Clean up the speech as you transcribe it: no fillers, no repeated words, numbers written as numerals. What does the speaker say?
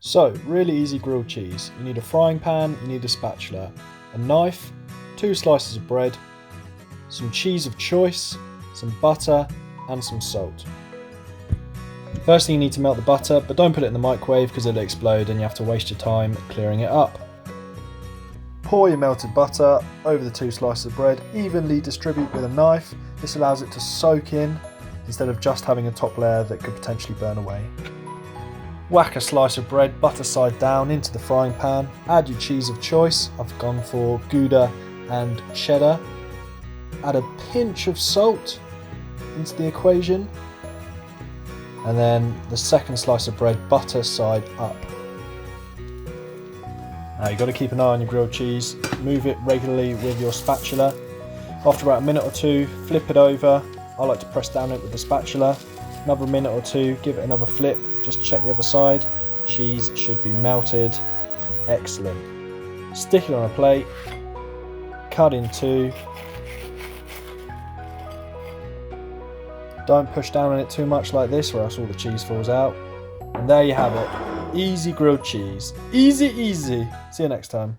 So, really easy grilled cheese. You need a frying pan, you need a spatula, a knife, 2 slices of bread, some cheese of choice, some butter and some salt. Firstly, you need to melt the butter, but don't put it in the microwave because it'll explode and you have to waste your time clearing it up. Pour your melted butter over the 2 slices of bread, evenly distribute with a knife. This allows it to soak in instead of just having a top layer that could potentially burn away. Whack a slice of bread butter side down into the frying pan, add your cheese of choice. I've gone for Gouda and cheddar. Add a pinch of salt into the equation, and then the second slice of bread butter side up. Now you've got to keep an eye on your grilled cheese, move it regularly with your spatula. After about a minute or 2, flip it over. I like to press down it with the spatula. Another minute or 2, give it another flip, just check the other side. Cheese should be melted. Excellent. Stick it on a plate, cut in 2. Don't push down on it too much like this or else all the cheese falls out. And there you have it. Easy grilled cheese. Easy, easy. See you next time.